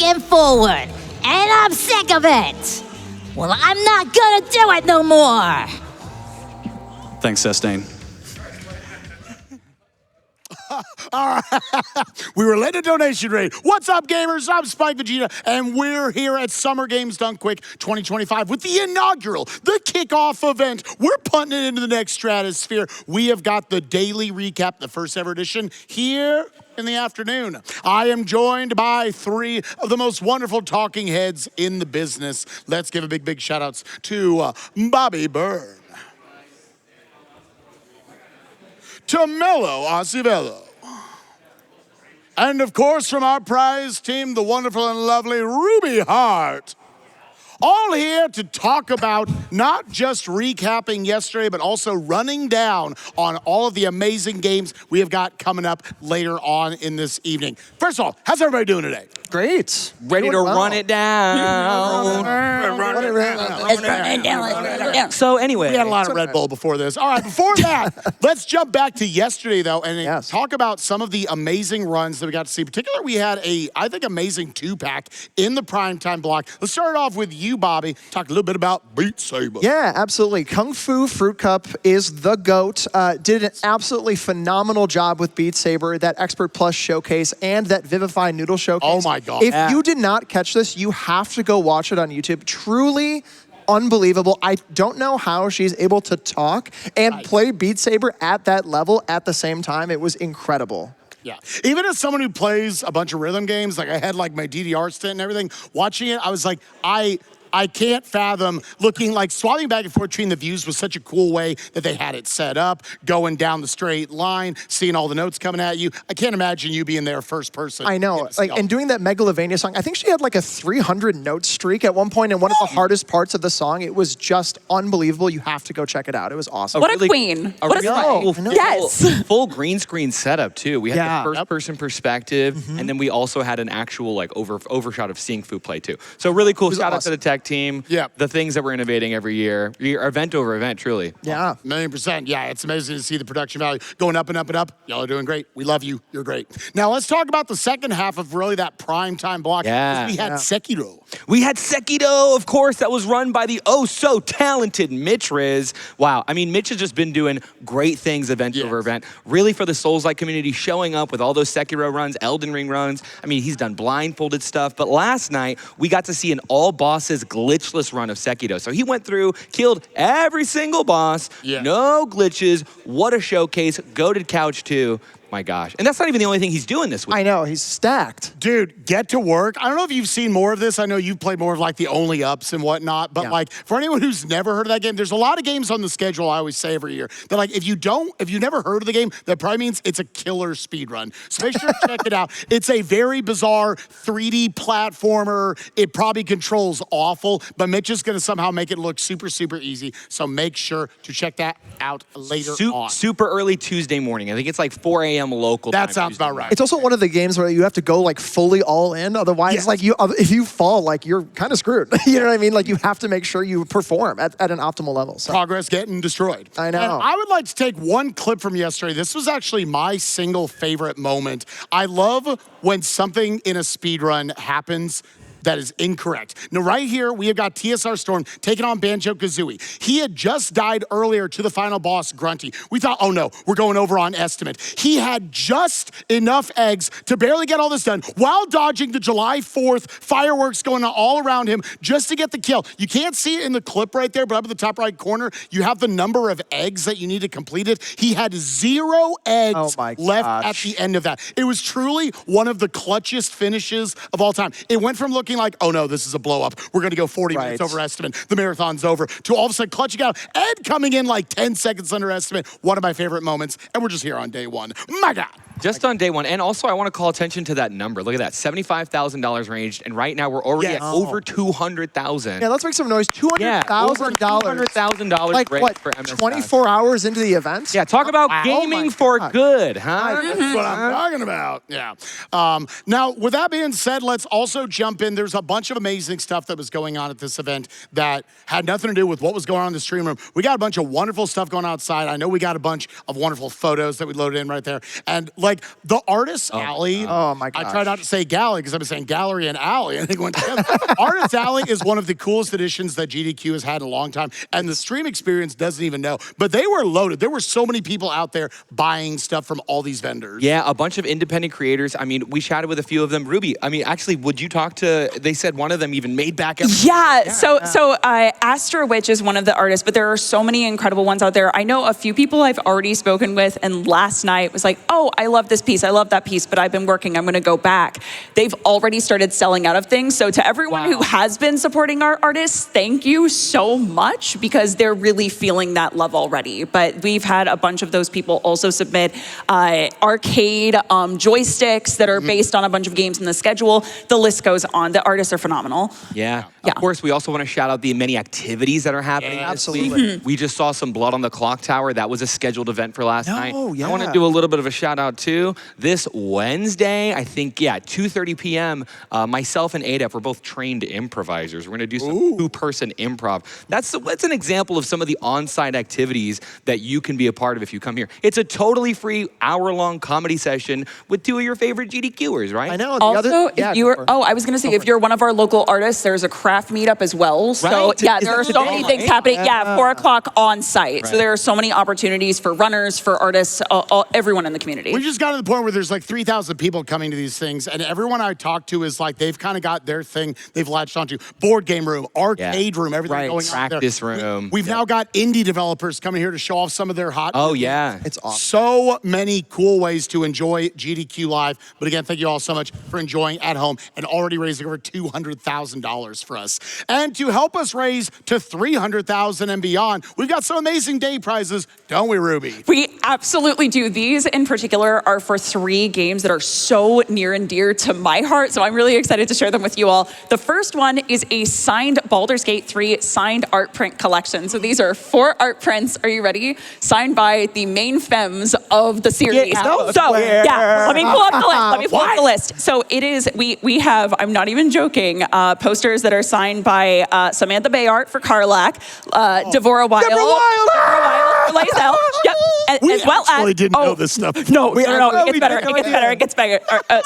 looking forward, and I'm sick of it. Well, I'm not gonna do it no more. Thanks, Sestain. All right. We were late to donation rate. What's up, gamers? I'm Spike Vegeta, and we're here at Summer Games Done Quick 2025 with the inaugural, the kickoff event. We're punting it into the next stratosphere. We have got the daily recap, the first ever edition, here in the afternoon. I am joined by three of the most wonderful talking heads in the business. Let's give a big shout outs to Bobby Byrne, to Mello Acevedo, and of course from our prize team, the wonderful and lovely Ruby Hart. All here to talk about not just recapping yesterday, but also running down on all of the amazing games we have got coming up later on in this evening. First of all, how's everybody doing today? Great. Ready to run it down. So anyway. We had a lot of Red Bull before this. All right, before that, let's jump back to yesterday, though, and talk about some of the amazing runs that we got to see. Particularly, we had I think, amazing two-pack in the primetime block. Let's start off with you, Bobby. Talk a little bit about Beat Saber. Yeah, absolutely. Kung Fu Fruit Cup is the GOAT. Did an absolutely phenomenal job with Beat Saber, that Expert Plus showcase, and that Vivify Noodle showcase. Oh my God. If you did not catch this, you have to go watch it on YouTube. Truly unbelievable. I don't know how she's able to talk and play Beat Saber at that level at the same time. It was incredible. Yeah. Even as someone who plays a bunch of rhythm games, like I had like my DDR stint and everything, watching it, I was like, I can't fathom looking like swapping back and forth between the views was such a cool way that they had it set up, going down the straight line, seeing all the notes coming at you. I can't imagine you being there first person. I know, and doing that Megalovania song, I think she had like a 300 note streak at one point, and one of the hardest parts of the song, it was just unbelievable. You have to go check it out. It was awesome. What a queen. What a full, yes. Full green screen setup too. We had Yeah. the first person perspective, and then we also had an actual like overshot of seeing Fu play too. So really cool. Shout out to the tech team. Yeah. The things that we're innovating every year. Event over event, truly. Yeah. 1,000,000%. Yeah, it's amazing to see the production value going up and up and up. Y'all are doing great. We love you. You're great. Now let's talk about the second half of really that prime time block. Yeah. We had Sekiro. We had Sekiro, of course, that was run by the so talented Mitch Riz. Wow, I mean, Mitch has just been doing great things event over event. Really for the Souls-like community, showing up with all those Sekiro runs, Elden Ring runs. I mean, he's done blindfolded stuff. But last night, we got to see an all bosses glitchless run of Sekiro. So he went through, killed every single boss, no glitches. What a showcase. Goated Couch 2. My gosh. And that's not even the only thing he's doing this week. I know, he's stacked. Dude, get to work. I don't know if you've seen more of this. I know you've played more of like the Only Ups and whatnot, but like for anyone who's never heard of that game, there's a lot of games on the schedule, I always say every year, that like if you've never heard of the game, that probably means it's a killer speed run. So make sure to check it out. It's a very bizarre 3D platformer. It probably controls awful, but Mitch is gonna somehow make it look super easy. So make sure to check that out later on. Super early Tuesday morning. I think it's like 4 a.m. local time. That sounds about right. It's also one of the games where you have to go like fully all in. Otherwise, like if you fall, like you're kind of screwed. You know what I mean? Like you have to make sure you perform at an optimal level. So. Progress getting destroyed. I know. And I would like to take one clip from yesterday. This was actually my single favorite moment. I love when something in a speed run happens that is incorrect. Now, right here, we have got TSR Storm taking on Banjo-Kazooie. He had just died earlier to the final boss, Grunty. We thought, oh no, we're going over on estimate. He had just enough eggs to barely get all this done while dodging the July 4th fireworks going on all around him just to get the kill. You can't see it in the clip right there, but up in the top right corner, you have the number of eggs that you need to complete it. He had 0 eggs left at the end of that. It was truly one of the clutchest finishes of all time. It went from looking like, oh no, this is a blow up. We're gonna go 40 minutes over estimate. The marathon's over. To all of a sudden clutching out and coming in like 10 seconds under estimate. One of my favorite moments. And we're just here on day one. My God. Just on day one. And also, I want to call attention to that number. Look at that, $75,000 ranged. And right now, we're already at over $200,000. Yeah, let's make some noise. $200,000. $200,000 like what, for MS 24 hours into the event? Yeah, talk about gaming for good, huh? That's what I'm talking about. Yeah. Now, with that being said, let's also jump in. There's a bunch of amazing stuff that was going on at this event that had nothing to do with what was going on in the stream room. We got a bunch of wonderful stuff going outside. I know we got a bunch of wonderful photos that we loaded in right there. And like Like the Artist Alley. Oh, my I gosh. try not to say galley because I've been saying gallery and alley. I think it went together. Artist Alley is one of the coolest additions that GDQ has had in a long time. And the stream experience doesn't even know. But they were loaded. There were so many people out there buying stuff from all these vendors. Yeah, a bunch of independent creators. I mean, we chatted with a few of them. Ruby, I mean, actually, would you talk to, they said one of them even made back up. Yeah, so Astra Witch is one of the artists, but there are so many incredible ones out there. I know a few people I've already spoken with, and last night was like, oh, I love this piece, I love that piece, but I've been working, I'm gonna go back. They've already started selling out of things. So to everyone who has been supporting our artists, thank you so much, because they're really feeling that love already. But we've had a bunch of those people also submit arcade joysticks that are based on a bunch of games in the schedule. The list goes on. The artists are phenomenal. Yeah. Yeah. Of course, we also want to shout out the many activities that are happening this absolutely. week. We just saw some Blood on the Clock Tower. That was a scheduled event for last night. yeah. I want to do a little bit of a shout out too. This Wednesday, I think, 2:30 p.m., myself and Adef, we're both trained improvisers. We're going to do some two-person improv. That's an example of some of the on-site activities that you can be a part of if you come here. It's a totally free hour-long comedy session with two of your favorite GDQers, right? I know. The Also, other, if you were, I was gonna say, if you're one of our local artists, there's a craft meetup as well. So Right. yeah, Is there that are the so day, many things right? happening. Yeah, 4 o'clock on site. So Right. there are so many opportunities for runners, for artists, everyone in the community. We just got to the point where there's like 3,000 people coming to these things, and everyone I talk to is like, they've kind of got their thing they've latched onto. Board game room, arcade room, everything Right. going on there. Practice room. We've now got indie developers coming here to show off some of their hot. Oh, yeah. It's awesome. So many cool ways to enjoy GDQ Live. But again, thank you all so much for enjoying at home and already raising over $200,000 for us. And to help us raise to $300,000 and beyond, we've got some amazing day prizes, don't we, Ruby? We absolutely do. These in particular are for 3 games that are so near and dear to my heart, so I'm really excited to share them with you all. The first one is a signed Baldur's Gate 3 signed art print collection. So these are 4 art prints, are you ready? Signed by the main femmes of the series. Let me pull up the list. So it is, we have, I'm not even joking, posters that are signed by Samantha Bayart for Karlak, Devorah Weil for Lae'zel. Yep. We as well actually as, didn't know this stuff. No, it gets better.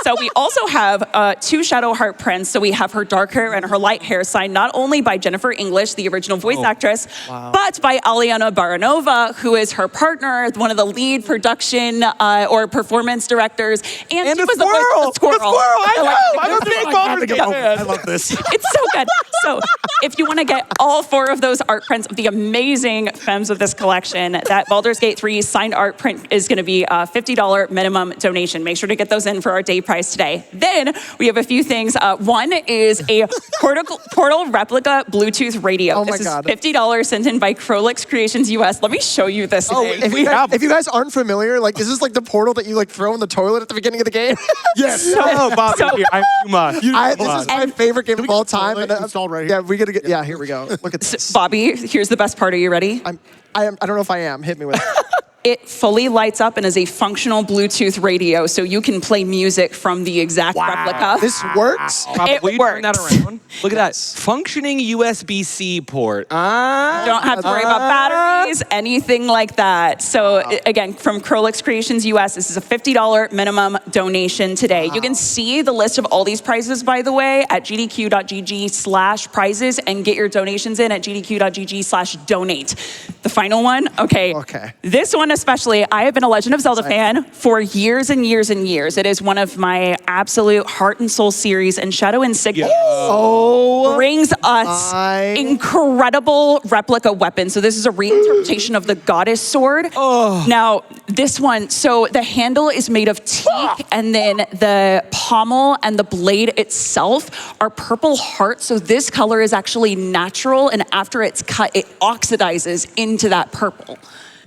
So we also have 2 Shadow Heart prints. So we have her dark hair and her light hair signed not only by Jennifer English, the original voice actress, but by Aliana Baranova, who is her partner, one of the lead production or performance directors, and she was the voice of the squirrel. I know. I'm a Like, big Baldur's Gate fan. I love this. It's so good. So if you want to get all 4 of those art prints of the amazing femmes of this collection, that Baldur's Gate 3 signed art print is going to be a $50 minimum donation. Make sure to get those in for our day prize today. Then we have a few things. One is a portal replica Bluetooth radio. Oh my this is God. $50 sent in by Crolix Creations US. Let me show you this thing. If you guys aren't familiar, like, is this like the portal that you like throw in the toilet at the beginning of the game? Yes. Oh, Bobby, I'm too much. This is my favorite game of all time. toilet installed right here? Yeah, we gotta get. Yeah, here we go. Look at this. Bobby, here's the best part. Are you ready? I don't know if I am. Hit me with it. It fully lights up and is a functional Bluetooth radio, so you can play music from the exact replica. This works. It Will you turn that works. around? Look at that. Functioning USB-C port. You don't have to worry about batteries, anything like that. So again, from Crolix Creations US, this is a $50 minimum donation today. You can see the list of all these prizes, by the way, at gdq.gg/prizes and get your donations in at gdq.gg/donate. The final one, okay. This one especially, I have been a Legend of Zelda fan for years and years and years. It is one of my absolute heart and soul series, and Shadow Insignia brings us incredible replica weapons. So this is a reinterpretation of the Goddess Sword. Now, this one, so the handle is made of teak, and then the pommel and the blade itself are purple hearts. So this color is actually natural, and after it's cut, it oxidizes into that purple.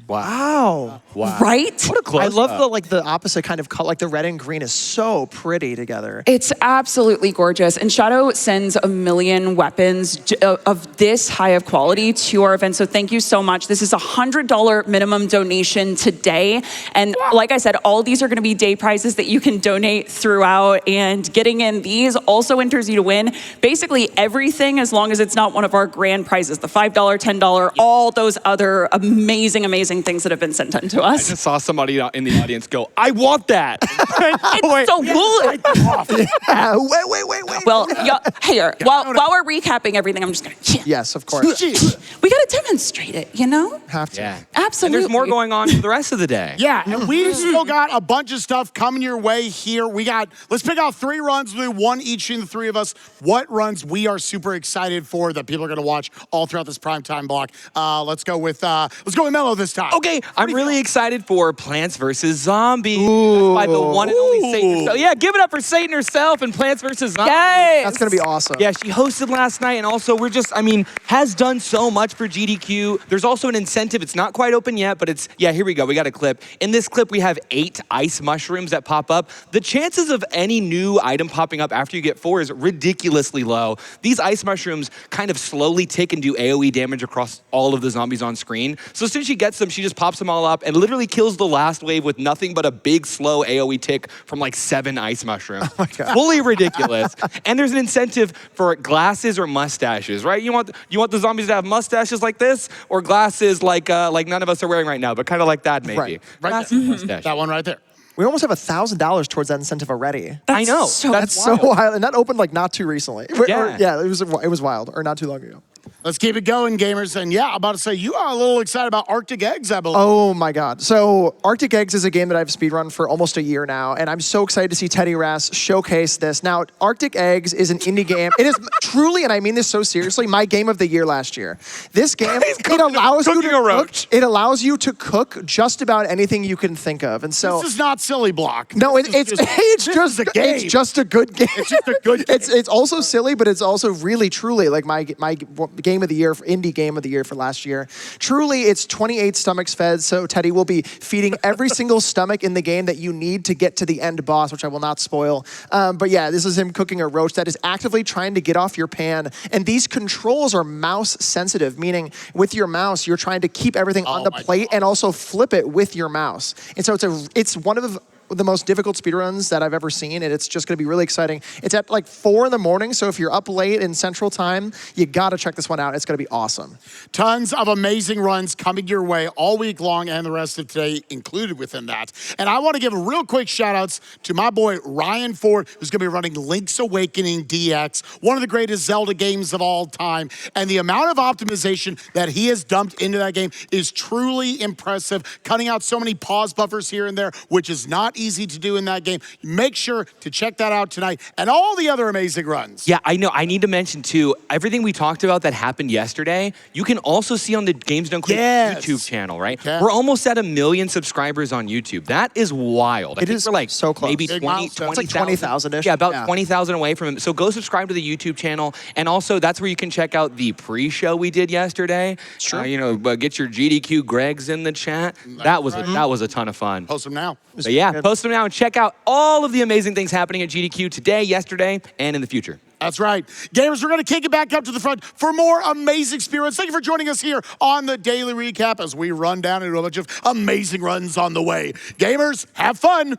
Wow. Right? What a close I love the opposite kind of color. Like the red and green is so pretty together. It's absolutely gorgeous. And Shadow sends 1 million weapons of this high of quality to our event. So thank you so much. This is a $100 minimum donation today. And like I said, all these are going to be day prizes that you can donate throughout. And getting in these also enters you to win basically everything, as long as it's not one of our grand prizes, the $5, $10, all those other amazing amazing things that have been sent in to I us. just saw somebody in the audience go, I want that. It's so good. Wait. Well, here, while we're recapping everything, I'm just going to, Yes, of course. we got to demonstrate it, you know? Have to. Yeah. Absolutely. And there's more going on for the rest of the day. Yeah, and we still got a bunch of stuff coming your way here. Let's pick out 3 runs. We'll do one each in the 3 of us. What runs we are super excited for that people are going to watch all throughout this primetime block. Let's go with Mello this time. Okay, I'm really excited for Plants vs. Zombies by the one and only Satan herself. Yeah, give it up for Satan herself and Plants vs. Zombies. Yes. That's going to be awesome. Yeah, she hosted last night, and also has done so much for GDQ. There's also an incentive. It's not quite open yet, but here we go. We got a clip. In this clip, we have 8 ice mushrooms that pop up. The chances of any new item popping up after you get 4 is ridiculously low. These ice mushrooms kind of slowly tick and do AoE damage across all of the zombies on screen. So as soon as she gets them, she just pops them all up and literally kills the last wave with nothing but a big, slow AoE tick from like 7 ice mushrooms. Oh my God. Fully ridiculous. And there's an incentive for glasses or mustaches, right? You want the zombies to have mustaches like this, or glasses like none of us are wearing right now, but kind of like that maybe. Right. Right there. That one right there. We almost have $1,000 towards that incentive already. I know. That's so wild. And that opened like not too recently. Yeah. It was wild, or not too long ago. Let's keep it going, gamers. And yeah, I'm about to say, you are a little excited about Arctic Eggs, I believe. Oh my God. So Arctic Eggs is a game that I've speedrun for almost a year now, and I'm so excited to see Teddy Ras showcase this. Now, Arctic Eggs is an indie game. It is truly, and I mean this so seriously, my game of the year last year. This game, it allows you to cook just about anything you can think of. And so this is not Silly Block. No, it's just a game. It's just a good game. It's just a good game. It's also silly, but it's also really, truly like my game of the year, indie game of the year for last year. Truly, it's 28 stomachs fed, so Teddy will be feeding every single stomach in the game that you need to get to the end boss, which I will not spoil. But yeah, this is him cooking a roach that is actively trying to get off your pan. And these controls are mouse sensitive, meaning with your mouse, you're trying to keep everything on the plate and also flip it with your mouse. And so it's one of the most difficult speedruns that I've ever seen, and it's just gonna be really exciting. It's at like 4 in the morning, so if you're up late in Central Time, you gotta check this one out. It's gonna be awesome. Tons of amazing runs coming your way all week long, and the rest of today included within that. And I wanna give a real quick shout outs to my boy Ryan Ford, who's gonna be running Link's Awakening DX, one of the greatest Zelda games of all time. And the amount of optimization that he has dumped into that game is truly impressive, cutting out so many pause buffers here and there, which is not easy to do in that game. Make sure to check that out tonight and all the other amazing runs. Yeah, I know. I need to mention too, everything we talked about that happened yesterday, you can also see on the Games Don't Quit YouTube channel, right? Yeah. We're almost at 1 million subscribers on YouTube. That is wild. I think we're like so close. maybe Big 20, milestone. It's like 20,000-ish. Yeah, about 20,000 away from it. So go subscribe to the YouTube channel. And also that's where you can check out the pre-show we did yesterday. Sure. Get your GDQ Gregs in the chat. That was a ton of fun. Post them now. But yeah, post them now and check out all of the amazing things happening at GDQ today, yesterday, and in the future. That's right. Gamers, we're going to kick it back up to the front for more amazing experience. Thank you for joining us here on the Daily Recap as we run down into a bunch of amazing runs on the way. Gamers, have fun.